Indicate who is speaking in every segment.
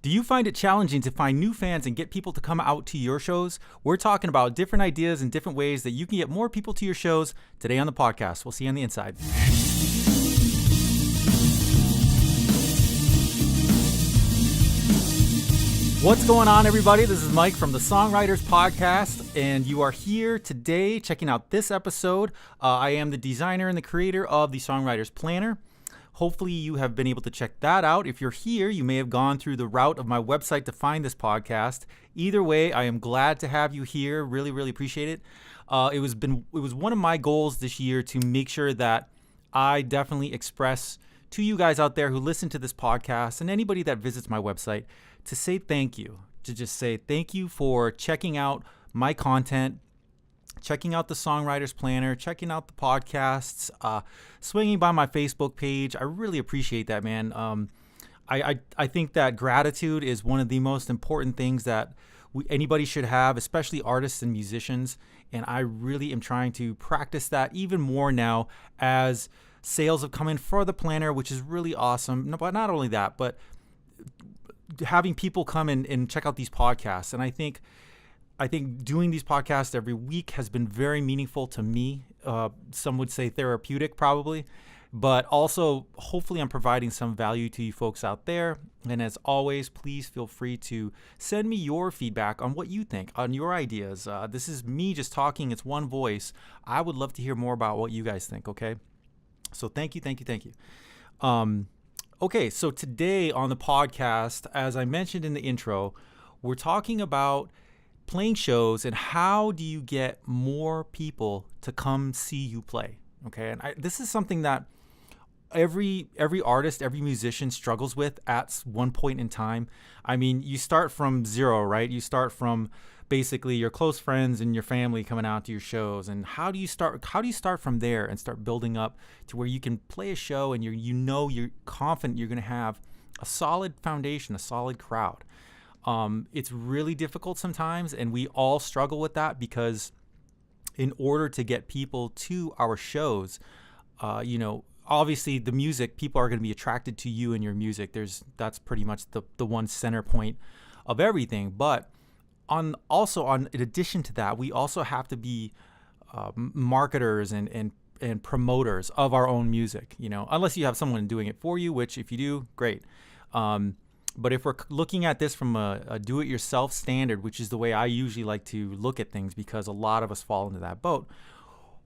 Speaker 1: Do you find it challenging to find new fans and get people to come out to your shows? We're talking about different ideas and different ways that you can get more people to your shows today on the podcast. We'll see you on the inside. What's going on, everybody? This is Mike from the Songwriters podcast, and you are here today checking out this episode. I am the designer and the creator of the Songwriters Planner. Hopefully you have been able to check that out. If you're here, you may have gone through the route of my website to find this podcast. Either way, I am glad to have you here. Really, really appreciate it. It was one of my goals this year to make sure that I definitely express to you guys out there who listen to this podcast and anybody that visits my website to say thank you, to just say thank you for checking out my content, checking out the Songwriters Planner, checking out the podcasts, swinging by my Facebook page. I really appreciate that, man. I think that gratitude is one of the most important things that anybody should have, especially artists and musicians. And I really am trying to practice that even more now as sales have come in for the planner, which is really awesome. No, but not only that, but having people come in and check out these podcasts. And I think doing these podcasts every week has been very meaningful to me. Some would say therapeutic probably, but also hopefully I'm providing some value to you folks out there. And as always, please feel free to send me your feedback on what you think, on your ideas. This is me just talking. It's one voice. I would love to hear more about what you guys think, okay? So thank you. Okay, so today on the podcast, as I mentioned in the intro, we're talking about playing shows and how do you get more people to come see you play, okay? And this is something that every artist, every musician struggles with at one point in time. I mean, you start from zero, right? You start from basically your close friends and your family coming out to your shows. And how do you start from there and start building up to where you can play a show and you're confident you're going to have a solid foundation, a solid crowd? It's really difficult sometimes, and we all struggle with that because in order to get people to our shows, obviously the music, people are going to be attracted to you and your music. That's pretty much the one center point of everything. But in addition to that, we also have to be marketers and promoters of our own music, unless you have someone doing it for you, which if you do, great. But if we're looking at this from a do-it-yourself standard, which is the way I usually like to look at things because a lot of us fall into that boat,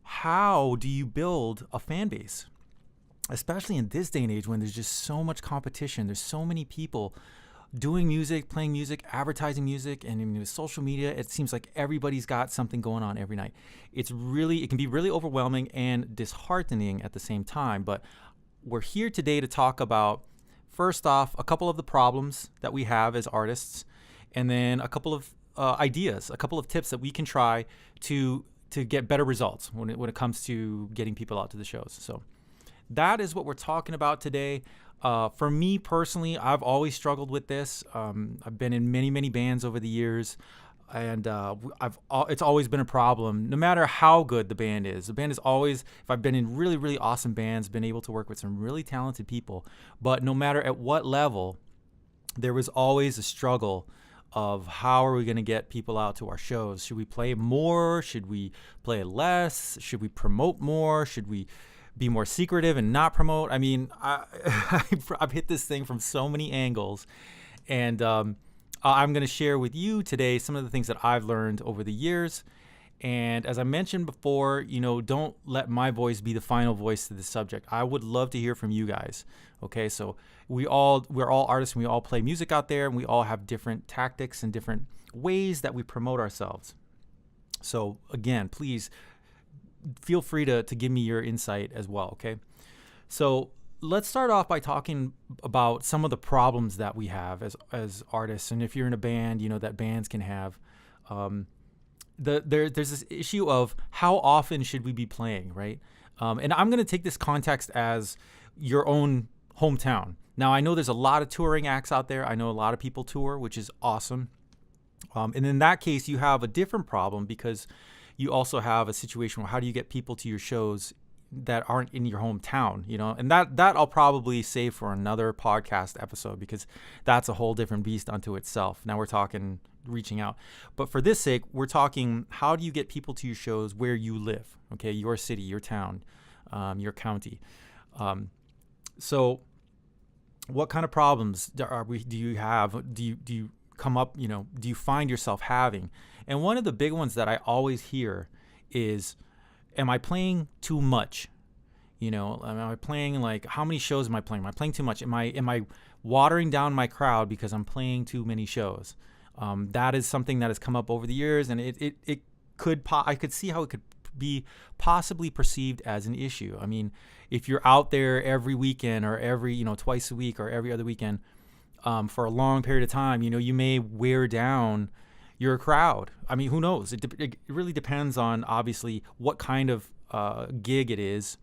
Speaker 1: how do you build a fan base? Especially in this day and age when there's just so much competition. There's so many people doing music, playing music, advertising music, and with social media, it seems like everybody's got something going on every night. It can be really overwhelming and disheartening at the same time. But we're here today to talk about, first off, a couple of the problems that we have as artists, and then a couple of ideas, a couple of tips that we can try to get better results when it comes to getting people out to the shows. So that is what we're talking about today. For me personally, I've always struggled with this. I've been in many, many bands over the years, and it's always been a problem. No matter how good the band is always, if I've been in really, really awesome bands, been able to work with some really talented people, but no matter at what level, there was always a struggle of how are we going to get people out to our shows? Should we play more? Should we play less? Should we promote more? Should we be more secretive and not promote? I mean, I've hit this thing from so many angles, and I'm going to share with you today some of the things that I've learned over the years. And as I mentioned before, don't let my voice be the final voice to this subject. I would love to hear from you guys. Okay, so we're all artists and we all play music out there, and we all have different tactics and different ways that we promote ourselves. So again, please feel free to give me your insight as well, okay? So let's start off by talking about some of the problems that we have as artists. And if you're in a band, that bands can have. There's this issue of how often should we be playing, right? And I'm going to take this context as your own hometown. Now, I know there's a lot of touring acts out there. I know a lot of people tour, which is awesome. And in that case, you have a different problem because you also have a situation where how do you get people to your shows that aren't in your hometown, and that I'll probably save for another podcast episode, because that's a whole different beast unto itself. Now we're talking reaching out, but for this sake, we're talking, how do you get people to your shows where you live? Okay, your city, your town, your county. So what kind of problems do you have? Do you come up, do you find yourself having? And one of the big ones that I always hear is, am I playing too much? Am I playing, like, how many shows am I playing? Am I playing too much? Am I watering down my crowd because I'm playing too many shows? That is something that has come up over the years, and I could see how it could be possibly perceived as an issue. I mean, if you're out there every weekend, or every, twice a week, or every other weekend, for a long period of time, you may wear down your crowd. I mean, who knows? It really depends on, obviously, what kind of gig it is,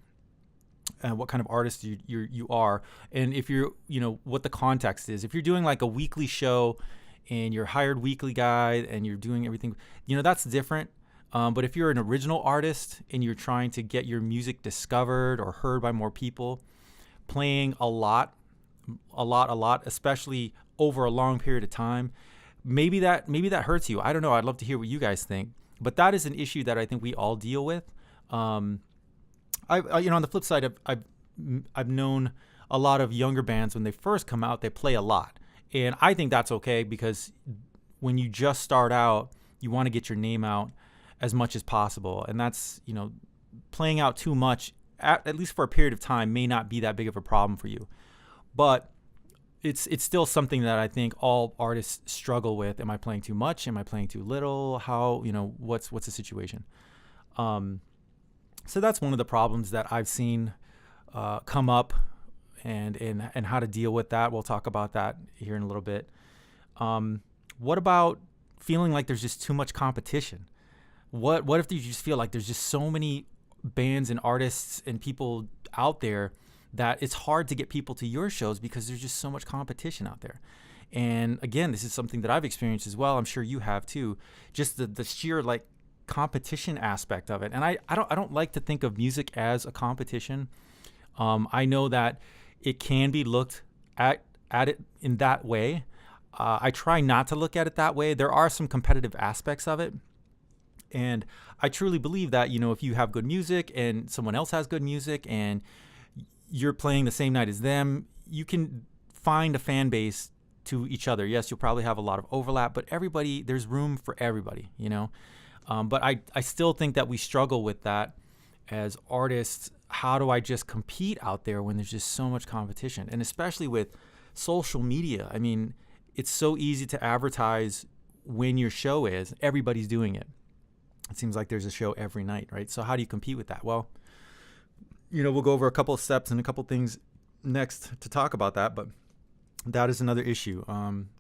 Speaker 1: and what kind of artist you are, and if you're, what the context is. If you're doing like a weekly show and you're a hired weekly guy and you're doing everything, that's different. But if you're an original artist and you're trying to get your music discovered or heard by more people, playing a lot, especially over a long period of time, maybe that hurts you. I don't know. I'd love to hear what you guys think. But that is an issue that I think we all deal with. I on the flip side, I've known a lot of younger bands, when they first come out, they play a lot, and I think that's okay, because when you just start out, you want to get your name out as much as possible, and that's, playing out too much, at least for a period of time, may not be that big of a problem for you, but it's still something that I think all artists struggle with. Am I playing too much? Am I playing too little? How, what's the situation? So that's one of the problems that I've seen come up, and how to deal with that. We'll talk about that here in a little bit. What about feeling like there's just too much competition? What if you just feel like there's just so many bands and artists and people out there that it's hard to get people to your shows because there's just so much competition out there? And again, this is something that I've experienced as well. I'm sure you have too. Just the sheer, like, competition aspect of it. And I don't like to think of music as a competition. I know that it can be looked at it in that way. I try not to look at it that way. There are some competitive aspects of it. And I truly believe that, if you have good music and someone else has good music and you're playing the same night as them, you can find a fan base to each other. Yes, you'll probably have a lot of overlap, but there's room for everybody, But I still think that we struggle with that as artists. How do I just compete out there when there's just so much competition? And especially with social media. I mean, it's so easy to advertise when your show is. Everybody's doing it. It seems like there's a show every night, right? So how do you compete with that? Well, we'll go over a couple of steps and a couple of things next to talk about that, but that is another issue.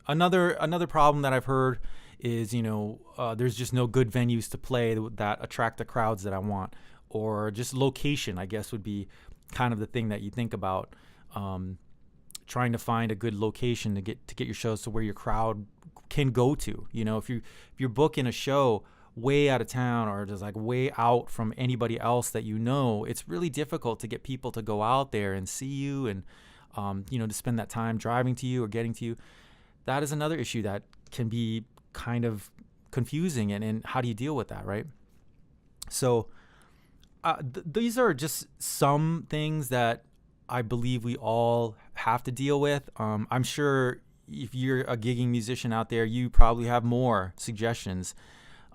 Speaker 1: Another problem that I've heard is, there's just no good venues to play that attract the crowds that I want, or just location, I guess, would be kind of the thing that you think about. Trying to find a good location to get your shows to where your crowd can go to. If you're booking a show way out of town, or just like way out from anybody else that it's really difficult to get people to go out there and see you, and to spend that time driving to you or getting to you. That is another issue that can be kind of confusing, and how do you deal with that, right? So these are just some things that I believe we all have to deal with. I'm sure if you're a gigging musician out there, you probably have more suggestions.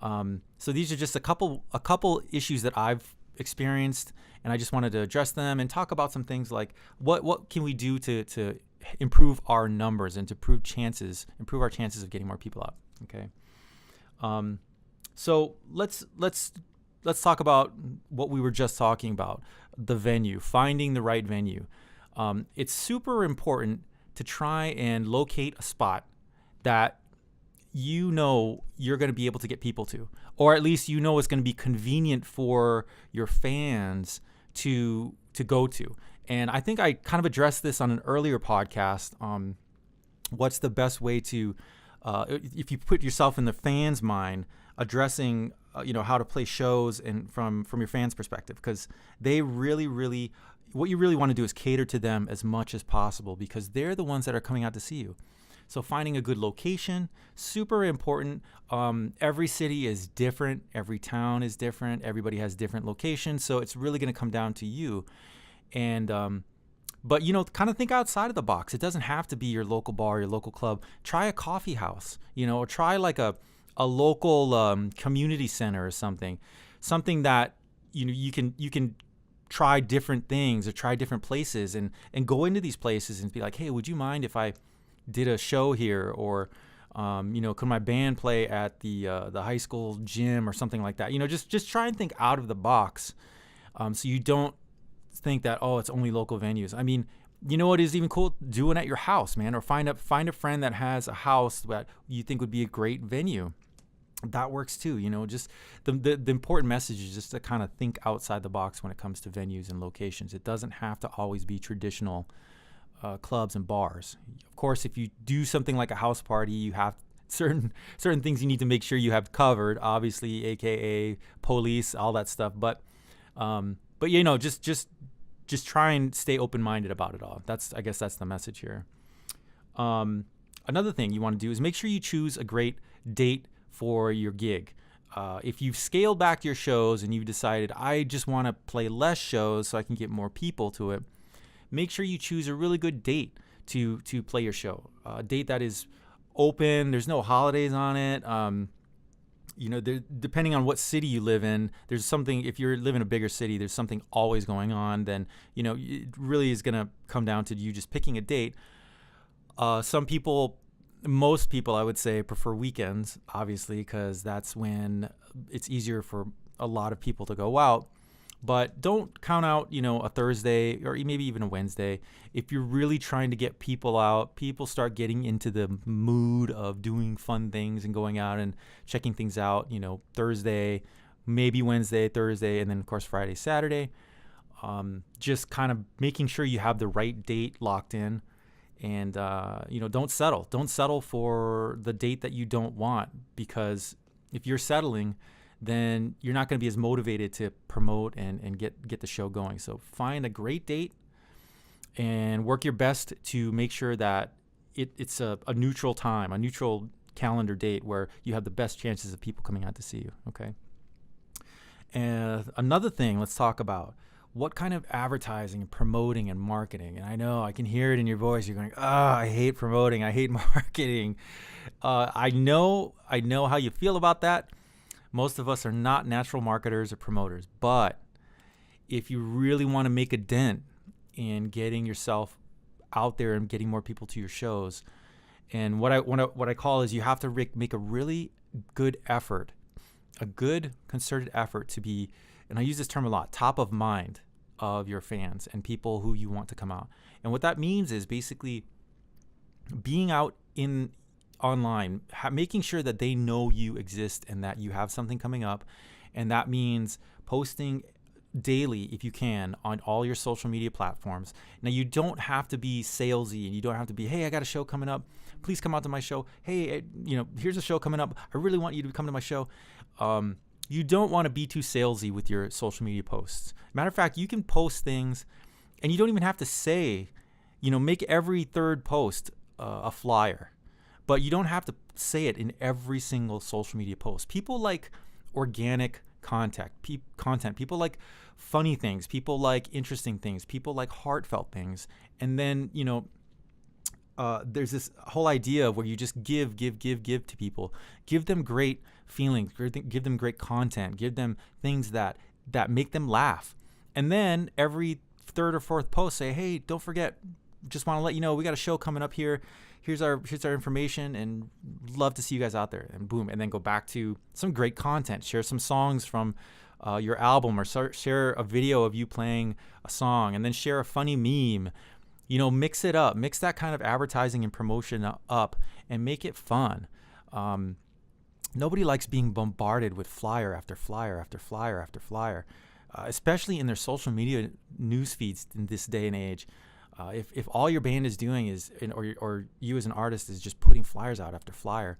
Speaker 1: So these are just a couple issues that I've experienced, and I just wanted to address them and talk about some things like what can we do to improve our numbers and to improve our chances of getting more people out. Okay. So let's talk about what we were just talking about, the venue, finding the right venue. It's super important to try and locate a spot that you're going to be able to get people to, or at least it's going to be convenient for your fans to go to. And I think I kind of addressed this on an earlier podcast. What's the best way to, if you put yourself in the fans' mind, addressing how to play shows and from your fans' perspective, because they really what you really want to do is cater to them as much as possible, because they're the ones that are coming out to see you. So finding a good location, super important. Every city is different. Every town is different. Everybody has different locations. So it's really going to come down to you. And but kind of think outside of the box. It doesn't have to be your local bar, your local club. Try a coffee house, or try like a local community center or something that you can try different things or try different places and go into these places and be like, hey, would you mind if I did a show here, or could my band play at the high school gym or something like that? Just try and think out of the box, so you don't think that, oh, it's only local venues. I mean, what is even cool? Doing at your house, man, or find a friend that has a house that you think would be a great venue. That works too. Just the important message is just to kind of think outside the box when it comes to venues and locations. It doesn't have to always be traditional clubs and bars. Of course, if you do something like a house party, you have certain things you need to make sure you have covered, obviously, aka police, all that stuff. But just try and stay open-minded about it all. I guess that's the message here. Another thing you want to do is make sure you choose a great date for your gig. If you've scaled back your shows and you've decided, I just want to play less shows so I can get more people to it, make sure you choose a really good date to play your show. A date that is open, there's no holidays on it. Depending on what city you live in, there's something. If you live in a bigger city, there's something always going on. Then it really is going to come down to you just picking a date. Most people, I would say, prefer weekends, obviously, because that's when it's easier for a lot of people to go out. But don't count out, a Thursday or maybe even a Wednesday. If you're really trying to get people out, people start getting into the mood of doing fun things and going out and checking things out, Thursday, maybe Wednesday, Thursday, and then, of course, Friday, Saturday. Just kind of making sure you have the right date locked in. And, don't settle. Don't settle for the date that you don't want, because if you're settling, then you're not going to be as motivated to promote and get the show going. So find a great date and work your best to make sure that it's a neutral time, a neutral calendar date where you have the best chances of people coming out to see you, okay? And another thing, let's talk about what kind of advertising and promoting and marketing. And I know I can hear it in your voice. You're going, I hate promoting. I hate marketing. I know how you feel about that. Most of us are not natural marketers or promoters, but if you really want to make a dent in getting yourself out there and getting more people to your shows, and what I call is you have to make a really good effort, a good concerted effort to be, and I use this term a lot, top of mind of your fans and people who you want to come out. And what that means is basically being out online, making sure that they know you exist and that you have something coming up. And that means posting daily, if you can, on all your social media platforms. Now, you don't have to be salesy, and you don't have to be, hey, I got a show coming up. Please come out to my show. Hey, here's a show coming up. I really want you to come to my show. You don't want to be too salesy with your social media posts. Matter of fact, you can post things, and you don't even have to say, make every third post a flyer. But you don't have to say it in every single social media post. People like organic content. People like funny things. People like interesting things. People like heartfelt things. And then, there's this whole idea of where you just give to people. Give them great feelings. Give them great content. Give them things that make them laugh. And then every third or fourth post say, hey, don't forget, just want to let you know we got a show coming up here. Here's our information, and love to see you guys out there. And boom, and then go back to some great content. Share some songs from your album, or share a video of you playing a song, and then share a funny meme. Mix it up. Mix that kind of advertising and promotion up, and make it fun. Nobody likes being bombarded with flyer after flyer after flyer after flyer, especially in their social media news feeds in this day and age. If all your band is doing is, or you as an artist is just putting flyers out after flyer,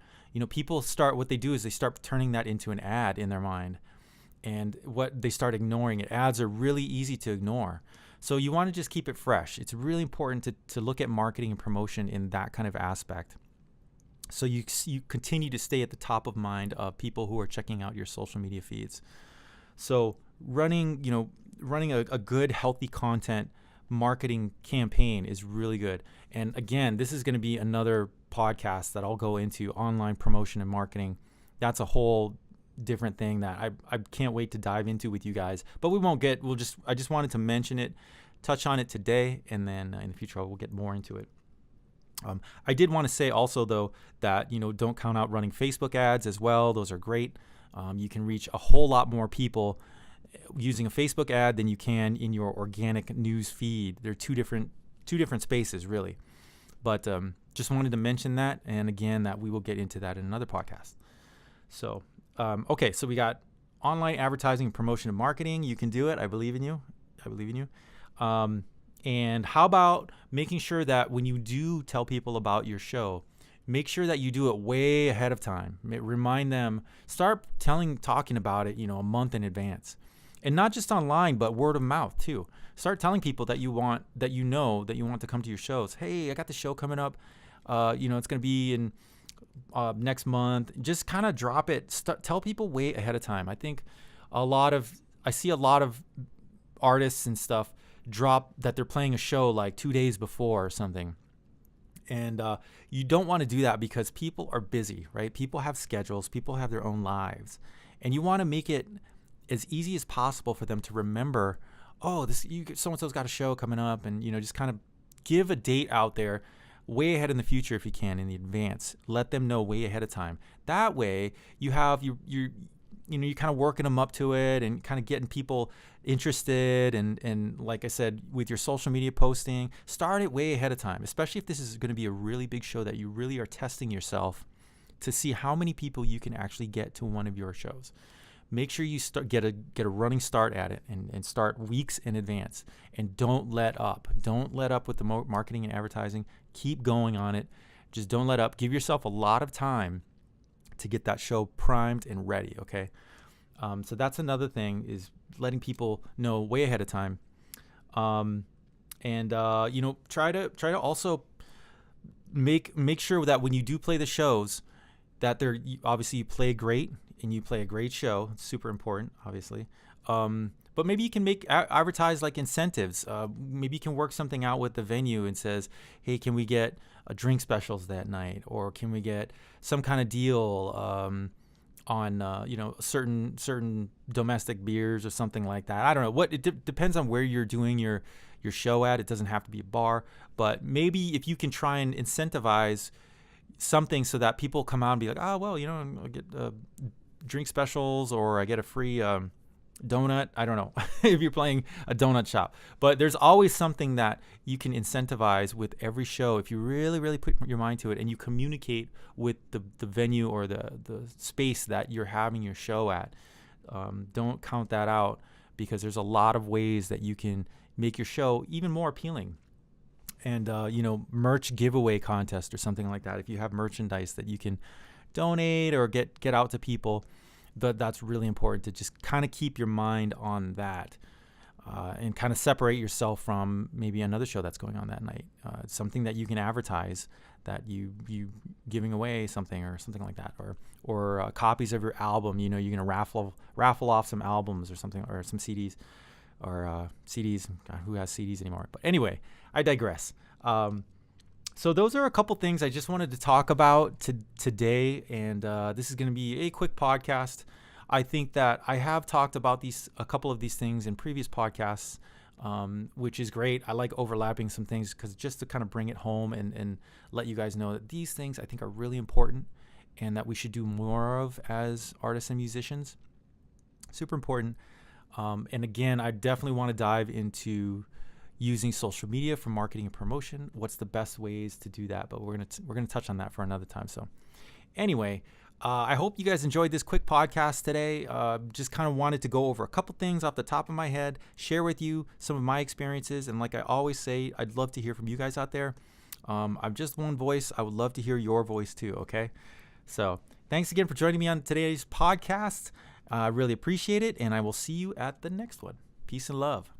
Speaker 1: people what they do is they start turning that into an ad in their mind. And what they start ignoring it. Ads are really easy to ignore. So you want to just keep it fresh. It's really important to look at marketing and promotion in that kind of aspect. So you continue to stay at the top of mind of people who are checking out your social media feeds. So running a good, healthy content marketing campaign is really good. And again, this is going to be another podcast that I'll go into, online promotion and marketing. That's a whole different thing that I can't wait to dive into with you guys. But I just wanted to mention it, touch on it today, and then in the future we'll get more into it. I did want to say also, though, that don't count out running Facebook ads as well. Those are great. You can reach a whole lot more people using a Facebook ad than you can in your organic news feed. They're two different spaces, really. But just wanted to mention that, and again, that we will get into that in another podcast. So, okay, so we got online advertising, promotion, and marketing. You can do it. I believe in you. And how about making sure that when you do tell people about your show, make sure that you do it way ahead of time. Remind them, start talking about it, a month in advance. And not just online, but word of mouth too. Start telling people that you want to come to your shows. Hey, I got the show coming up. It's going to be in next month. Just kind of drop it. Tell people way ahead of time. I think I see a lot of artists and stuff drop that they're playing a show like 2 days before or something. And you don't want to do that because people are busy, right? People have schedules. People have their own lives. And you want to make it as easy as possible for them to remember, so-and-so's got a show coming up, and, just kind of give a date out there way ahead in the future if you can, in the advance. Let them know way ahead of time. That way you have you're kind of working them up to it and kind of getting people interested. And like I said, with your social media posting, start it way ahead of time, especially if this is going to be a really big show that you really are testing yourself to see how many people you can actually get to one of your shows. Make sure you get a running start at it and start weeks in advance. And don't let up. Don't let up with the marketing and advertising. Keep going on it. Just don't let up. Give yourself a lot of time to get that show primed and ready, okay? So that's another thing, is letting people know way ahead of time. Try to also make sure that when you do play the shows, that obviously you play great and you play a great show. It's super important, obviously. But maybe you can advertise like incentives. Maybe you can work something out with the venue and says, hey, can we get drink specials that night? Or can we get some kind of deal on certain domestic beers or something like that? I don't know. It depends on where you're doing your show at. It doesn't have to be a bar. But maybe if you can try and incentivize something so that people come out and be like, oh, well, I get drink specials, or I get a free donut. I don't know if you're playing a donut shop, but there's always something that you can incentivize with every show if you really, really put your mind to it and you communicate with the venue or the space that you're having your show at. Don't count that out, because there's a lot of ways that you can make your show even more appealing. And merch giveaway contest or something like that. If you have merchandise that you can donate or get out to people, that's really important to just kind of keep your mind on that, and kind of separate yourself from maybe another show that's going on that night. Something that you can advertise, that you giving away something or something like that, or copies of your album. You're gonna raffle off some albums or something, or some CDs, or CDs. God, who has CDs anymore? But anyway, I digress. So those are a couple things I just wanted to talk about today, and this is going to be a quick podcast. I think that I have talked about a couple of these things in previous podcasts, which is great. I like overlapping some things, because just to kind of bring it home and let you guys know that these things I think are really important and that we should do more of as artists and musicians. Super important. And again, I definitely want to dive into using social media for marketing and promotion. What's the best ways to do that? But we're gonna touch on that for another time. So anyway, I hope you guys enjoyed this quick podcast today. Just kind of wanted to go over a couple things off the top of my head, share with you some of my experiences. And like I always say, I'd love to hear from you guys out there. I'm just one voice. I would love to hear your voice too, okay? So thanks again for joining me on today's podcast. I really appreciate it, and I will see you at the next one. Peace and love.